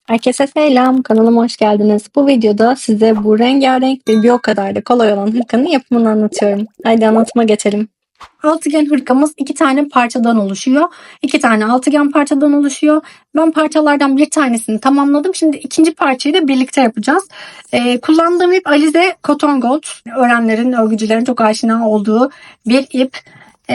Herkese selam, kanalıma hoş geldiniz. Bu videoda size bu rengarenk ve bir o kadar da kolay olan hırkanın yapımını anlatıyorum. Haydi anlatıma geçelim. Altıgen hırkamız iki tane parçadan oluşuyor. İki tane altıgen parçadan oluşuyor. Ben parçalardan bir tanesini tamamladım. Şimdi ikinci parçayı da birlikte yapacağız. Kullandığım ip Alize Cotton Gold. Öğrenlerin, örgücülerin çok aşina olduğu bir ip.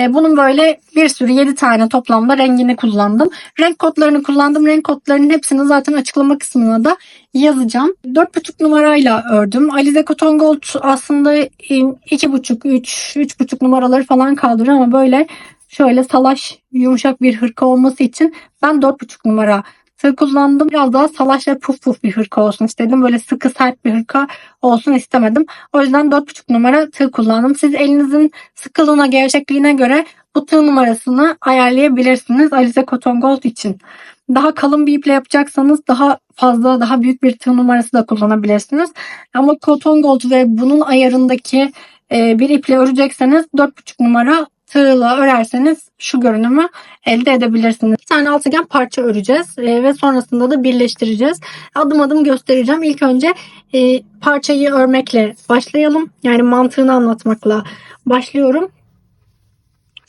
Bunun böyle bir sürü 7 tane toplamda rengini kullandım. Renk kodlarını kullandım. Renk kodlarının hepsini zaten açıklama kısmına da yazacağım. 4,5 numarayla ördüm. Alize Cotton Gold aslında 2,5, 3,5 numaraları falan kaldırıyor ama böyle şöyle salaş yumuşak bir hırka olması için ben 4,5 numara tığ kullandım. Biraz daha salaş ve puf puf bir hırka olsun istedim. Böyle sıkı sert bir hırka olsun istemedim. O yüzden 4,5 numara tığ kullandım. Siz elinizin sıkılığına, gevşekliğine göre bu tığ numarasını ayarlayabilirsiniz Alize Cotton Gold için. Daha kalın bir iple yapacaksanız daha fazla, daha büyük bir tığ numarası da kullanabilirsiniz. Ama Cotton Gold ve bunun ayarındaki bir iple örecekseniz 4,5 numara tığla örerseniz şu görünümü elde edebilirsiniz. Bir tane altıgen parça öreceğiz ve sonrasında da birleştireceğiz. Adım adım göstereceğim. İlk önce parçayı örmekle başlayalım. Yani mantığını anlatmakla başlıyorum.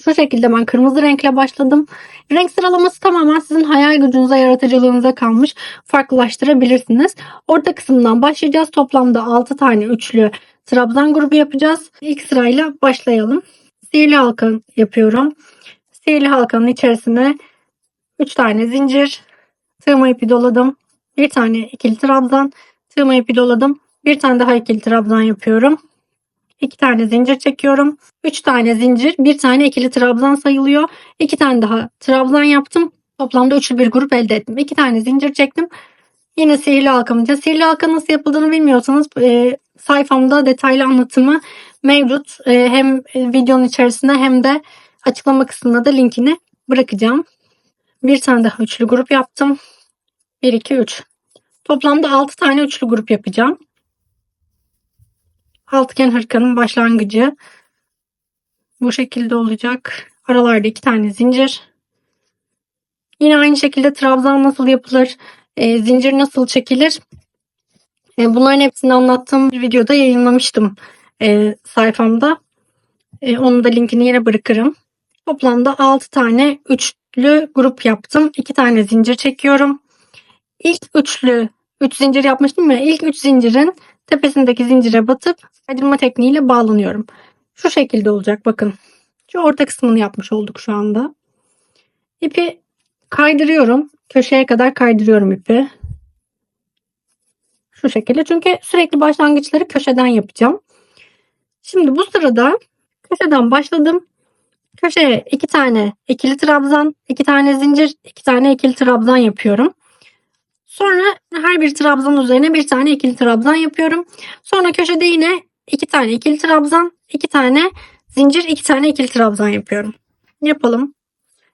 Şu şekilde ben kırmızı renkle başladım. Renk sıralaması tamamen sizin hayal gücünüze, yaratıcılığınıza kalmış. Farklılaştırabilirsiniz. Orta kısımdan başlayacağız. Toplamda 6 tane üçlü trabzan grubu yapacağız. İlk sırayla başlayalım. Sihirli halka yapıyorum. Sihirli halkanın içerisine 3 tane zincir, tığma ipi doladım. Bir tane ikili trabzan, tığma ipi doladım. Bir tane daha ikili trabzan yapıyorum. 2 tane zincir çekiyorum. 3 tane zincir, bir tane ikili trabzan sayılıyor. 2 tane daha trabzan yaptım. Toplamda üçlü bir grup elde ettim. 2 tane zincir çektim. Yine sihirli halkamı. Sihirli halka nasıl yapıldığını bilmiyorsanız sayfamda detaylı anlatımı mevcut. Hem videonun içerisinde hem de açıklama kısmında da linkini bırakacağım. Bir tane daha üçlü grup yaptım. 1, 2, 3. Toplamda 6 tane üçlü grup yapacağım. Altıgen hırkanın başlangıcı bu şekilde olacak. Aralarda 2 tane zincir. Yine aynı şekilde trabzan nasıl yapılır, zincir nasıl çekilir? Bunların hepsini anlattığım bir videoda yayınlamıştım sayfamda. Onun da linkini yine bırakırım. Toplamda 6 tane üçlü grup yaptım. 2 tane zincir çekiyorum. İlk 3 zincir yapmıştım ya. İlk 3 zincirin tepesindeki zincire batıp kaydırma tekniğiyle bağlanıyorum. Şu şekilde olacak bakın. Şu orta kısmını yapmış olduk şu anda. İpi kaydırıyorum. Köşeye kadar kaydırıyorum ipi. Şu şekilde. Çünkü sürekli başlangıçları köşeden yapacağım. Şimdi bu sırada köşeden başladım. Köşeye 2 tane ikili trabzan, 2 tane zincir, 2 tane ikili trabzan yapıyorum. Sonra her bir trabzan üzerine bir tane ikili trabzan yapıyorum. Sonra köşede yine 2 tane ikili trabzan, 2 tane zincir, 2 tane ikili trabzan yapıyorum. Yapalım.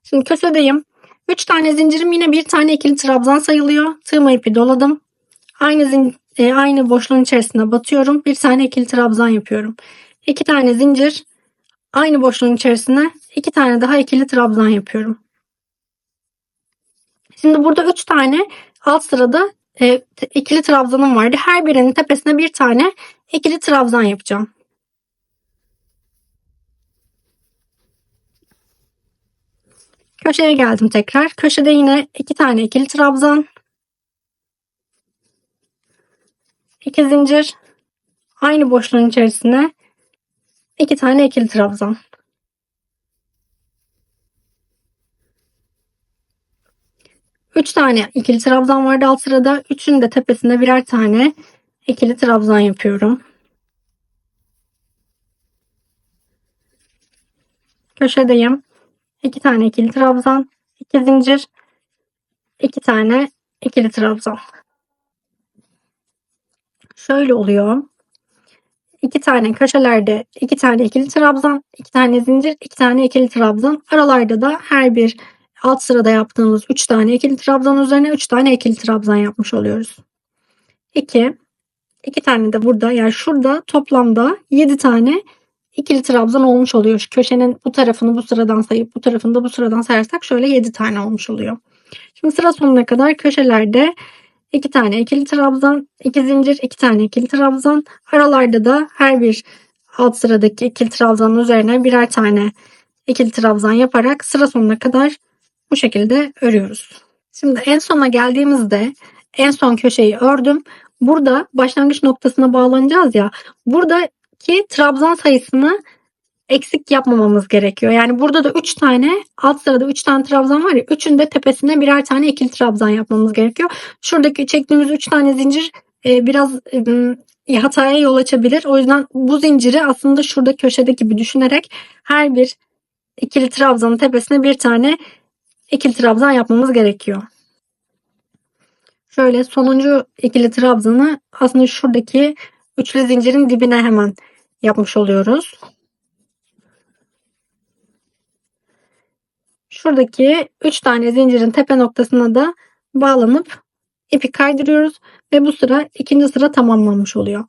Şimdi köşedeyim. 3 tane zincirim, yine bir tane ikili trabzan sayılıyor. Tığma ipi doladım. Aynı boşluğun içerisine batıyorum. Bir tane ikili trabzan yapıyorum. 2 tane zincir, aynı boşluğun içerisine 2 tane daha ikili trabzan yapıyorum. Şimdi burada 3 tane alt sırada ikili trabzanım vardı. Her birinin tepesine bir tane ikili trabzan yapacağım. Köşeye geldim tekrar. Köşede yine 2 tane ikili trabzan, 2 zincir, aynı boşluğun içerisine 2 tane ikili trabzan. Üç tane ikili trabzan vardı alt sırada. Üçünün de tepesinde birer tane ikili trabzan yapıyorum. Köşedeyim. 2 tane ikili trabzan, 2 zincir, 2 tane ikili trabzan. Şöyle oluyor. 2 tane köşelerde 2 tane ikili trabzan, 2 tane zincir, 2 tane ikili trabzan. Aralarda da her bir alt sırada yaptığımız 3 tane ikili trabzan üzerine 3 tane ikili trabzan yapmış oluyoruz. 2 tane de burada, yani şurada toplamda 7 tane ikili trabzan olmuş oluyor. Şu köşenin bu tarafını bu sıradan sayıp bu tarafını da bu sıradan sayarsak şöyle 7 tane olmuş oluyor. Şimdi sıra sonuna kadar köşelerde 2 tane ikili trabzan, 2 zincir, 2 tane ikili trabzan. Aralarda da her bir alt sıradaki ikili trabzanın üzerine birer tane ikili trabzan yaparak sıra sonuna kadar bu şekilde örüyoruz. Şimdi en sona geldiğimizde en son köşeyi ördüm. Burada başlangıç noktasına bağlanacağız ya. Buradaki trabzan sayısını eksik yapmamamız gerekiyor. Yani burada da 3 tane alt sırada 3 tane trabzan var ya, 3'ün de tepesine birer tane ikili trabzan yapmamız gerekiyor. Şuradaki çektiğimiz 3 tane zincir biraz hataya yol açabilir. O yüzden bu zinciri aslında şurada köşede gibi düşünerek her bir ikili trabzanın tepesine bir tane ikili trabzan yapmamız gerekiyor. Şöyle sonuncu ikili trabzanı aslında şuradaki üçlü zincirin dibine hemen yapmış oluyoruz. Şuradaki 3 tane zincirin tepe noktasına da bağlanıp ipi kaydırıyoruz ve bu sıra ikinci sıra tamamlanmış oluyor.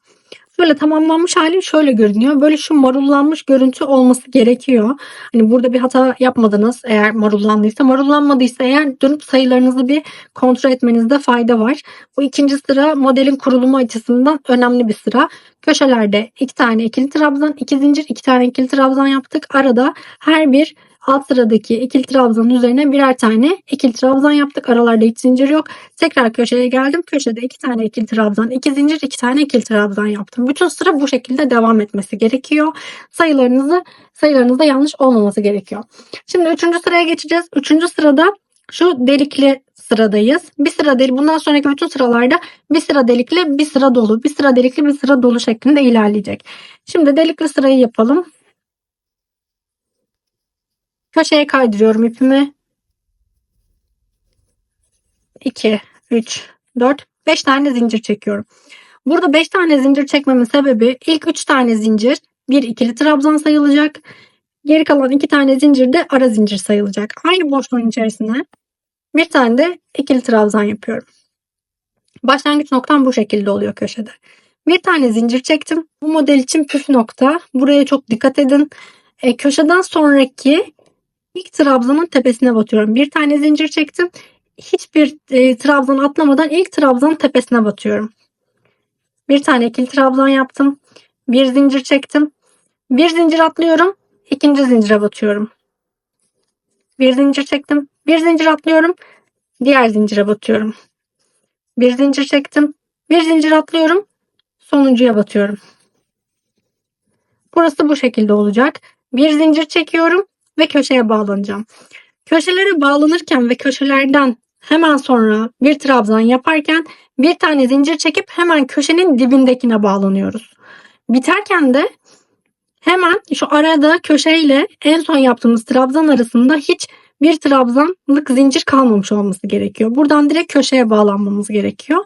Şöyle tamamlanmış hali şöyle görünüyor. Böyle şu marullanmış görüntü olması gerekiyor. Hani burada bir hata yapmadınız eğer marullandıysa. Marullanmadıysa eğer dönüp sayılarınızı bir kontrol etmenizde fayda var. Bu ikinci sıra modelin kurulumu açısından önemli bir sıra. Köşelerde 2 tane ikili trabzan, 2 zincir, 2 tane ikili trabzan yaptık. Arada her bir alt sıradaki ikili trabzanın üzerine birer tane ikili trabzan yaptık. Aralarda hiç zincir yok. Tekrar köşeye geldim. Köşede 2 tane ikili trabzan, 2 zincir, 2 tane ikili trabzan yaptım. Bütün sıra bu şekilde devam etmesi gerekiyor. Sayılarınızda yanlış olmaması gerekiyor. Şimdi 3. sıraya geçeceğiz. 3. sırada şu delikli sıradayız. Bir sıra delik. Bundan sonraki bütün sıralarda bir sıra delikli, bir sıra dolu, bir sıra delikli, bir sıra dolu şeklinde ilerleyecek. Şimdi delikli sırayı yapalım. Köşeye kaydırıyorum ipimi. 2, 3, 4, 5 tane zincir çekiyorum. Burada 5 tane zincir çekmemin sebebi ilk 3 tane zincir bir ikili trabzan sayılacak. Geri kalan 2 tane zincir de ara zincir sayılacak. Aynı boşluğun içerisine bir tane de ikili trabzan yapıyorum. Başlangıç noktam bu şekilde oluyor köşede. Bir tane zincir çektim. Bu model için püf nokta. Buraya çok dikkat edin. Köşeden sonraki ilk trabzanın tepesine batıyorum. Bir tane zincir çektim. Hiçbir trabzan atlamadan ilk trabzanın tepesine batıyorum. Bir tane ikili trabzan yaptım. Bir zincir çektim. Bir zincir atlıyorum. İkinci zincire batıyorum. Bir zincir çektim. Bir zincir atlıyorum. Diğer zincire batıyorum. Bir zincir çektim. Bir zincir atlıyorum. Sonuncuya batıyorum. Burası bu şekilde olacak. Bir zincir çekiyorum ve köşeye bağlanacağım. Köşelere bağlanırken ve köşelerden hemen sonra bir trabzan yaparken bir tane zincir çekip hemen köşenin dibindekine bağlanıyoruz. Biterken de hemen şu arada köşeyle en son yaptığımız trabzan arasında hiç bir trabzanlık zincir kalmamış olması gerekiyor. Buradan direkt köşeye bağlanmamız gerekiyor.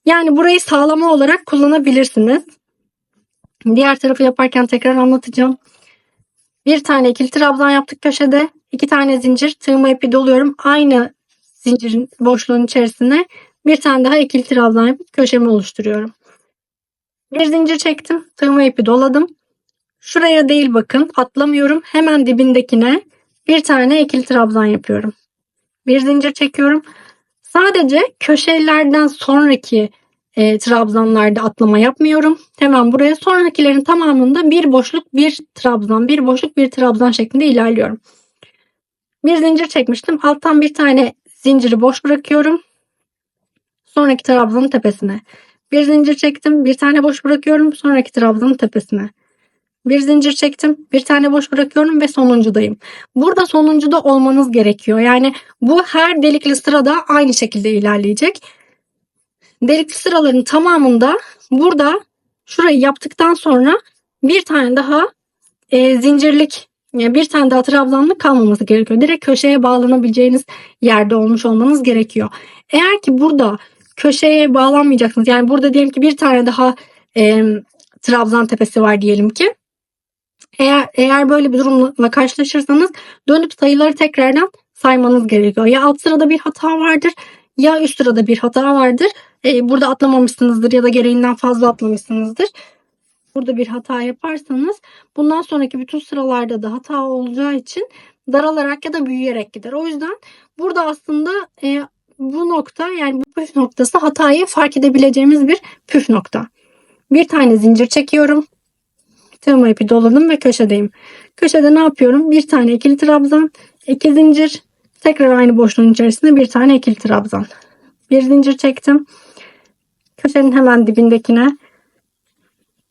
Yani burayı sağlama olarak kullanabilirsiniz. Diğer tarafı yaparken tekrar anlatacağım. Bir tane ikili trabzan yaptık köşede. 2 tane zincir, tığıma ipi doluyorum. Aynı zincirin boşluğun içerisine bir tane daha ikili trabzan yapıp köşemi oluşturuyorum. Bir zincir çektim. Tığıma ipi doladım. Şuraya değil bakın. Atlamıyorum. Hemen dibindekine bir tane ikili trabzan yapıyorum. Bir zincir çekiyorum. Sadece köşelerden sonraki trabzanlarda atlama yapmıyorum. Hemen buraya sonrakilerin tamamında bir boşluk bir trabzan, bir boşluk bir trabzan şeklinde ilerliyorum. Bir zincir çekmiştim. Alttan bir tane zinciri boş bırakıyorum. Sonraki trabzanın tepesine. Bir zincir çektim. Bir tane boş bırakıyorum. Sonraki trabzanın tepesine. Bir zincir çektim. Bir tane boş bırakıyorum ve sonuncudayım. Burada sonuncuda olmanız gerekiyor. Yani bu her delikli sırada aynı şekilde ilerleyecek. Delikli sıraların tamamında burada şurayı yaptıktan sonra bir tane daha zincirlik, yani bir tane daha trabzanlık kalmaması gerekiyor. Direkt köşeye bağlanabileceğiniz yerde olmuş olmanız gerekiyor. Eğer ki burada köşeye bağlanmayacaksınız. Yani burada diyelim ki bir tane daha trabzan tepesi var diyelim ki. Eğer böyle bir durumla karşılaşırsanız dönüp sayıları tekrardan saymanız gerekiyor. Ya alt sırada bir hata vardır ya üst sırada bir hata vardır. Burada atlamamışsınızdır ya da gereğinden fazla atlamışsınızdır. Burada bir hata yaparsanız bundan sonraki bütün sıralarda da hata olacağı için daralarak ya da büyüyerek gider. O yüzden burada aslında bu nokta, yani bu püf noktası hatayı fark edebileceğimiz bir püf nokta. Bir tane zincir çekiyorum. Tığıma ipi doladım ve köşedeyim. Köşede ne yapıyorum? Bir tane ikili trabzan, 2 zincir, tekrar aynı boşluğun içerisinde bir tane ikili trabzan. Bir zincir çektim. Köşenin hemen dibindekine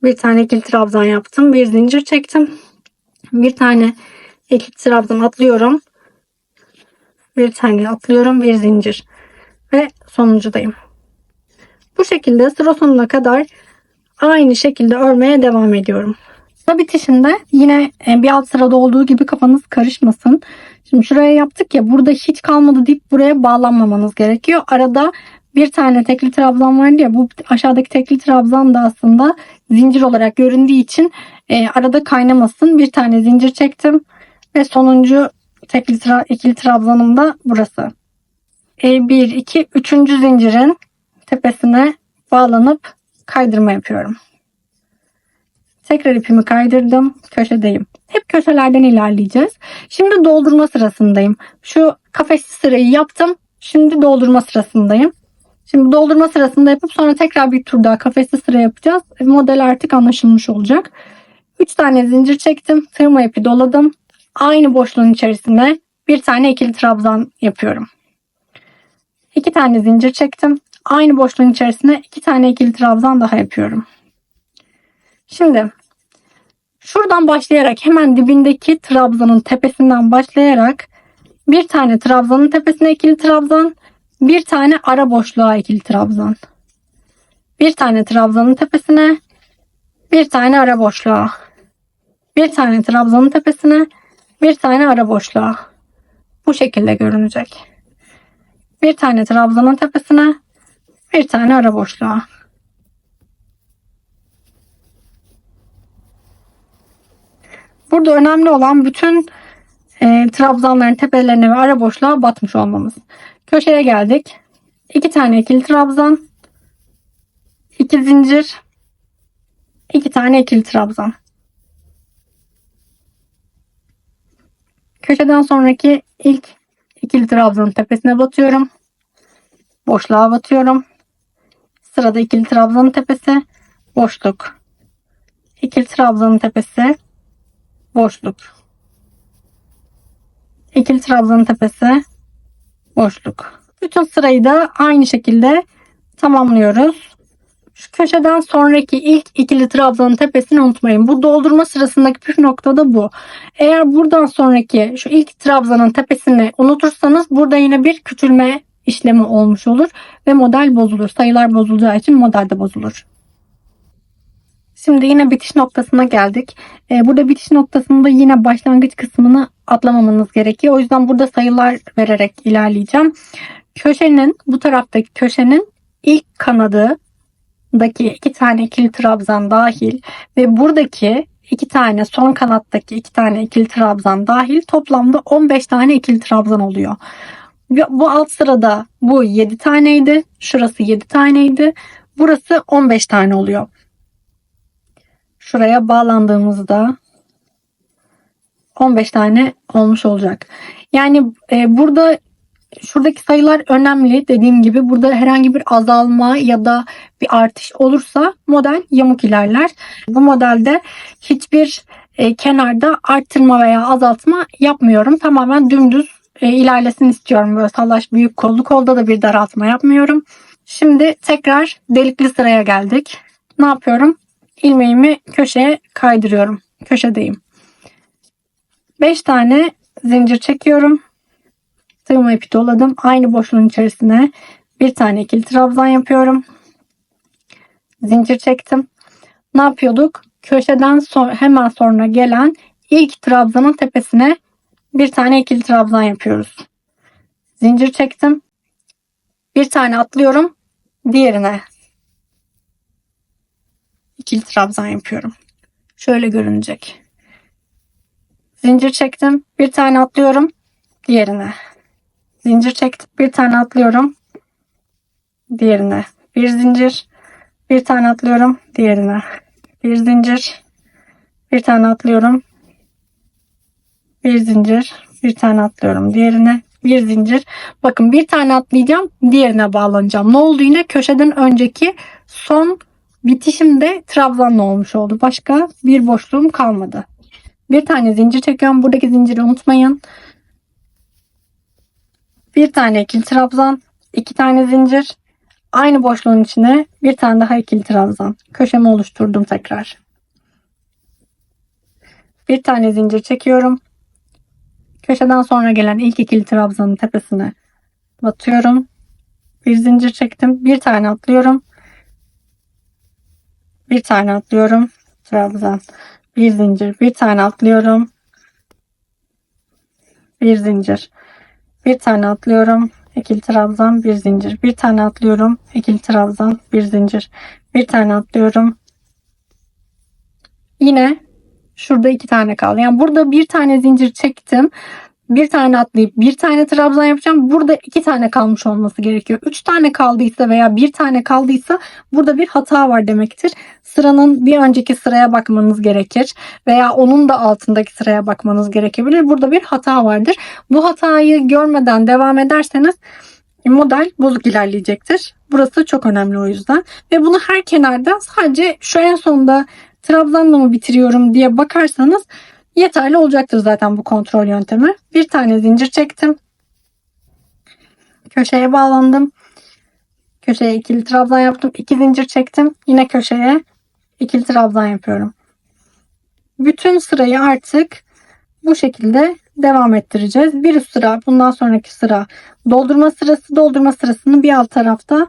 bir tane ikili trabzan yaptım. Bir zincir çektim. Bir tane ikili trabzan atlıyorum. Bir tane atlıyorum. Bir zincir. Ve sonuncudayım. Bu şekilde sıra sonuna kadar aynı şekilde örmeye devam ediyorum. Sıra bitişinde yine bir alt sırada olduğu gibi kafanız karışmasın. Şimdi şuraya yaptık ya, burada hiç kalmadı deyip buraya bağlanmamanız gerekiyor. Arada bir tane tekli trabzan vardı ya, bu aşağıdaki tekli trabzan da aslında zincir olarak göründüğü için arada kaynamasın. Bir tane zincir çektim ve sonuncu ikili trabzanım da burası. 1, 2, 3. zincirin tepesine bağlanıp kaydırma yapıyorum. Tekrar ipimi kaydırdım. Köşedeyim. Hep köşelerden ilerleyeceğiz. Şimdi doldurma sırasındayım. Şu kafesli sırayı yaptım. Şimdi doldurma sırasındayım. Şimdi doldurma sırasında yapıp sonra tekrar bir tur daha kafesli sıra yapacağız. Model artık anlaşılmış olacak. 3 tane zincir çektim. Tığıma ipi doladım. Aynı boşluğun içerisine bir tane ikili trabzan yapıyorum. 2 tane zincir çektim. Aynı boşluğun içerisine 2 tane ikili trabzan daha yapıyorum. Şimdi şuradan başlayarak hemen dibindeki trabzanın tepesinden başlayarak bir tane trabzanın tepesine ikili trabzan, bir tane ara boşluğa ikili trabzan. Bir tane trabzanın tepesine, bir tane ara boşluğa. Bir tane trabzanın tepesine, bir tane ara boşluğa. Bu şekilde görünecek. Bir tane trabzanın tepesine, bir tane ara boşluğa. Burada önemli olan bütün trabzanların tepelerine ve ara boşluğa batmış olmamız. Köşeye geldik. 2 tane ikili trabzan, 2 zincir, 2 tane ikili trabzan. Köşeden sonraki ilk ikili trabzanın tepesine batıyorum. Boşluğa batıyorum. Sırada ikili trabzanın tepesi, boşluk. İkili trabzanın tepesi, boşluk. İkili trabzanın tepesi, boşluk. Bütün sırayı da aynı şekilde tamamlıyoruz. Şu köşeden sonraki ilk ikili trabzanın tepesini unutmayın. Bu doldurma sırasındaki püf nokta da bu. Eğer buradan sonraki şu ilk trabzanın tepesini unutursanız burada yine bir küçülme işlemi olmuş olur ve model bozulur. Sayılar bozulacağı için model de bozulur. Şimdi yine bitiş noktasına geldik. Burada bitiş noktasında yine başlangıç kısmını atlamamanız gerekiyor. O yüzden burada sayılar vererek ilerleyeceğim. Bu taraftaki köşenin ilk kanadındaki 2 tane ikili trabzan dahil ve buradaki 2 tane son kanattaki 2 tane ikili trabzan dahil toplamda 15 tane ikili trabzan oluyor. Bu alt sırada bu 7 taneydi. Şurası 7 taneydi. Burası 15 tane oluyor. Şuraya bağlandığımızda 15 tane olmuş olacak. Yani burada şuradaki sayılar önemli. Dediğim gibi burada herhangi bir azalma ya da bir artış olursa model yamuk ilerler. Bu modelde hiçbir kenarda arttırma veya azaltma yapmıyorum. Tamamen dümdüz ilerlesin istiyorum. Böyle salaş büyük kolda da bir daraltma yapmıyorum. Şimdi tekrar delikli sıraya geldik. Ne yapıyorum? İlmeğimi köşeye kaydırıyorum. Köşedeyim. 5 tane zincir çekiyorum. Tığıma ipi doladım. Aynı boşluğun içerisine bir tane ikili trabzan yapıyorum. Zincir çektim. Ne yapıyorduk? Köşeden hemen sonra gelen ilk trabzanın tepesine bir tane ikili trabzan yapıyoruz. Zincir çektim. Bir tane atlıyorum. Diğerine ikili trabzan yapıyorum. Şöyle görünecek. Zincir çektim. Bir tane atlıyorum. Diğerine. Zincir çektim. Bir tane atlıyorum. Diğerine. Bir zincir. Bir tane atlıyorum. Diğerine. Bir zincir. Bir tane atlıyorum. Bir zincir. Bir tane atlıyorum. Diğerine. bir zincir. Bakın bir tane atlayacağım, diğerine bağlanacağım. Ne oldu yine? Köşeden önceki son bitişimde trabzanla olmuş oldu. Başka bir boşluğum kalmadı. Bir tane zincir çekiyorum. Buradaki zinciri unutmayın. Bir tane ikili trabzan, 2 tane zincir. Aynı boşluğun içine bir tane daha ikili trabzan. Köşemi oluşturdum tekrar. Bir tane zincir çekiyorum. Köşeden sonra gelen ilk ikili trabzanın tepesine batıyorum. Bir zincir çektim. Bir tane atlıyorum. Bir tane atlıyorum. Trabzan. Bir zincir. Bir tane atlıyorum. Bir zincir. Bir tane atlıyorum. İkili trabzan. Bir zincir. Bir tane atlıyorum. İkili trabzan. Bir zincir. Bir tane atlıyorum. Yine şurada 2 tane kaldı. Yani burada bir tane zincir çektim. Bir tane atlayıp bir tane trabzan yapacağım. Burada 2 tane kalmış olması gerekiyor. 3 tane kaldıysa veya bir tane kaldıysa burada bir hata var demektir. Sıranın bir önceki sıraya bakmanız gerekir. Veya onun da altındaki sıraya bakmanız gerekebilir. Burada bir hata vardır. Bu hatayı görmeden devam ederseniz model bozuk ilerleyecektir. Burası çok önemli o yüzden. Ve bunu her kenarda sadece şu en sonunda trabzanla mı bitiriyorum diye bakarsanız yeterli olacaktır zaten bu kontrol yöntemi. Bir tane zincir çektim. Köşeye bağlandım. Köşeye ikili trabzan yaptım. 2 zincir çektim. Yine köşeye ikili trabzan yapıyorum. Bütün sırayı artık bu şekilde devam ettireceğiz. Bir üst sıra, bundan sonraki sıra doldurma sırası. Doldurma sırasını bir alt tarafta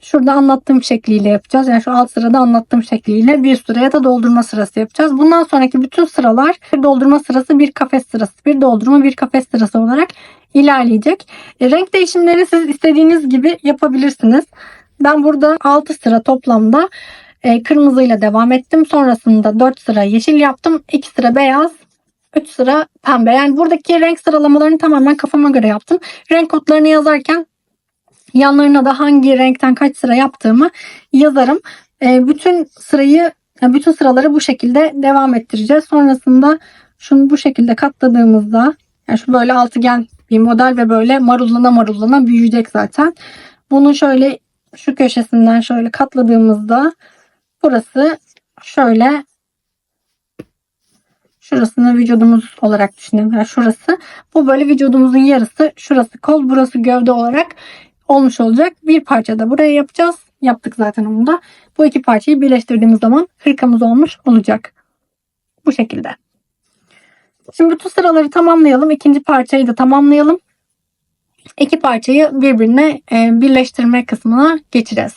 şurada anlattığım şekliyle yapacağız. Yani şu alt sırada anlattığım şekliyle bir sıraya da doldurma sırası yapacağız. Bundan sonraki bütün sıralar bir doldurma sırası, bir kafes sırası, bir doldurma, bir kafes sırası olarak ilerleyecek. Renk değişimlerini siz istediğiniz gibi yapabilirsiniz. Ben burada 6 sıra toplamda kırmızıyla devam ettim. Sonrasında 4 sıra yeşil yaptım. 2 sıra beyaz, 3 sıra pembe. Yani buradaki renk sıralamalarını tamamen kafama göre yaptım. Renk kodlarını yazarken yanlarına da hangi renkten kaç sıra yaptığımı yazarım. Bütün sıraları bu şekilde devam ettireceğiz. Sonrasında şunu bu şekilde katladığımızda, yani şu böyle altıgen bir model ve böyle marullana büyüyecek zaten. Bunu şöyle şu köşesinden şöyle katladığımızda burası şöyle, şurasını vücudumuz olarak düşünelim. Yani şurası, bu böyle vücudumuzun yarısı, şurası kol, burası gövde olarak olmuş olacak. Bir parça da buraya yapacağız. Yaptık zaten onu da. Bu iki parçayı birleştirdiğimiz zaman hırkamız olmuş olacak. Bu şekilde. Şimdi bütün sıraları tamamlayalım. İkinci parçayı da tamamlayalım. İki parçayı birbirine birleştirme kısmına geçeceğiz.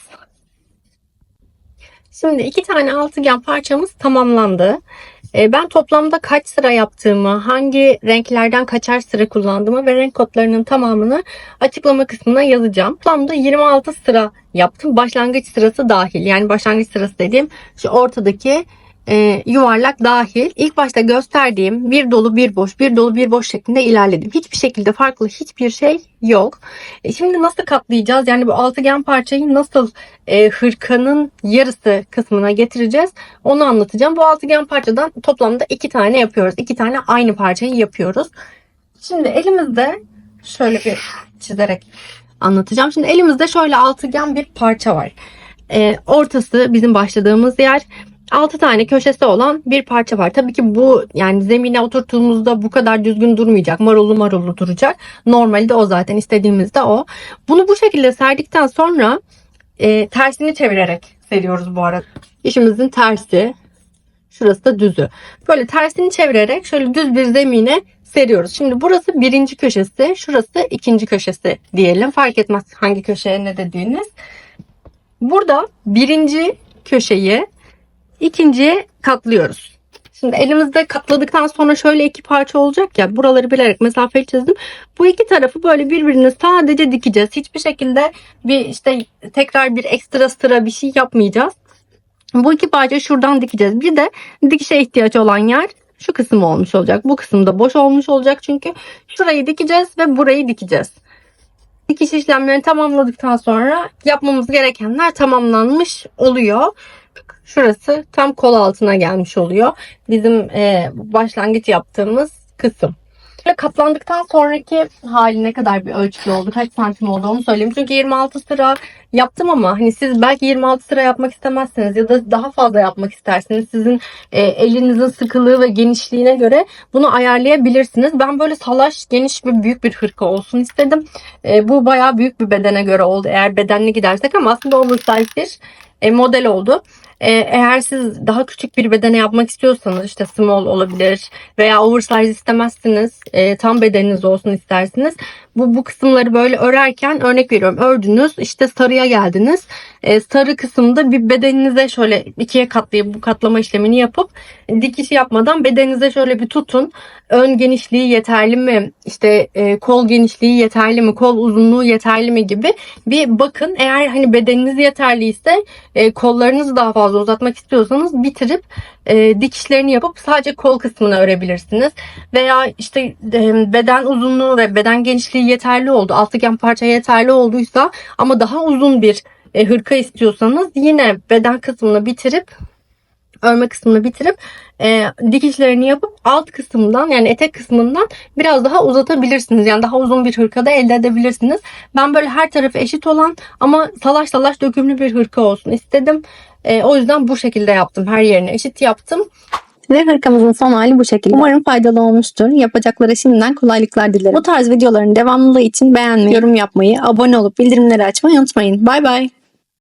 Şimdi 2 tane altıgen parçamız tamamlandı. Ben toplamda kaç sıra yaptığımı, hangi renklerden kaçar sıra kullandığımı ve renk kodlarının tamamını açıklama kısmına yazacağım. Toplamda 26 sıra yaptım. Başlangıç sırası dahil. Yani başlangıç sırası dediğim şu ortadaki yuvarlak dahil. İlk başta gösterdiğim bir dolu bir boş, bir dolu bir boş şeklinde ilerledim. Hiçbir şekilde farklı hiçbir şey yok. Şimdi nasıl katlayacağız? Yani bu altıgen parçayı nasıl hırkanın yarısı kısmına getireceğiz? Onu anlatacağım. Bu altıgen parçadan toplamda 2 tane yapıyoruz. 2 tane aynı parçayı yapıyoruz. Şimdi elimizde şöyle bir çizerek anlatacağım. Şimdi elimizde şöyle altıgen bir parça var. Ortası bizim başladığımız yer. 6 tane köşesi olan bir parça var. Tabii ki bu yani zemine oturttuğumuzda bu kadar düzgün durmayacak. Marullu duracak. Normalde o zaten, istediğimizde o. Bunu bu şekilde serdikten sonra tersini çevirerek seriyoruz bu arada. İşimizin tersi. Şurası da düzü. Böyle tersini çevirerek şöyle düz bir zemine seriyoruz. Şimdi burası birinci köşesi. Şurası ikinci köşesi diyelim. Fark etmez hangi köşeye ne dediğiniz. Burada birinci köşeyi ikinciye katlıyoruz. Şimdi elimizde katladıktan sonra şöyle 2 parça olacak ya. Buraları bilerek mesafeli çizdim. Bu iki tarafı böyle birbirine sadece dikeceğiz. Hiçbir şekilde tekrar bir ekstra sıra bir şey yapmayacağız. Bu iki parça şuradan dikeceğiz. Bir de dikişe ihtiyaç olan yer şu kısım olmuş olacak. Bu kısım da boş olmuş olacak çünkü şurayı dikeceğiz ve burayı dikeceğiz. Dikiş işlemlerini tamamladıktan sonra yapmamız gerekenler tamamlanmış oluyor. Şurası tam kol altına gelmiş oluyor. Bizim başlangıç yaptığımız kısım. Böyle katlandıktan sonraki hali ne kadar bir ölçülü oldu, kaç santim oldu onu söyleyeyim. Çünkü 26 sıra yaptım ama hani siz belki 26 sıra yapmak istemezsiniz ya da daha fazla yapmak istersiniz. Sizin elinizin sıkılığı ve genişliğine göre bunu ayarlayabilirsiniz. Ben böyle salaş, geniş ve büyük bir hırka olsun istedim. Bu bayağı büyük bir bedene göre oldu eğer bedenli gidersek, ama aslında oversize bir model oldu. Eğer siz daha küçük bir bedene yapmak istiyorsanız, işte small olabilir veya oversize istemezsiniz, tam bedeniniz olsun istersiniz. Bu kısımları böyle örerken, örnek veriyorum, ördünüz, işte sarıya geldiniz. Sarı kısımda bir bedeninize şöyle ikiye katlayıp bu katlama işlemini yapıp dikiş yapmadan bedeninize şöyle bir tutun. Ön genişliği yeterli mi? İşte kol genişliği yeterli mi? Kol uzunluğu yeterli mi gibi bir bakın. Eğer hani bedeniniz yeterliyse, kollarınızı daha fazla uzatmak istiyorsanız bitirip dikişlerini yapıp sadece kol kısmını örebilirsiniz. Veya işte beden uzunluğu ve beden genişliği yeterli oldu, altıgen parça yeterli olduysa ama daha uzun bir hırka istiyorsanız yine beden kısmını bitirip, örme kısmını bitirip dikişlerini yapıp alt kısımdan, yani etek kısmından biraz daha uzatabilirsiniz. Yani daha uzun bir hırka da elde edebilirsiniz. Ben böyle her tarafı eşit olan ama salaş salaş dökümlü bir hırka olsun istedim. O yüzden bu şekilde yaptım. Her yerini eşit yaptım. Ve hırkamızın son hali bu şekilde. Umarım faydalı olmuştur. Yapacaklara şimdiden kolaylıklar dilerim. Bu tarz videoların devamlılığı için beğenmeyi, yorum yapmayı, abone olup bildirimleri açmayı unutmayın. Bay bay.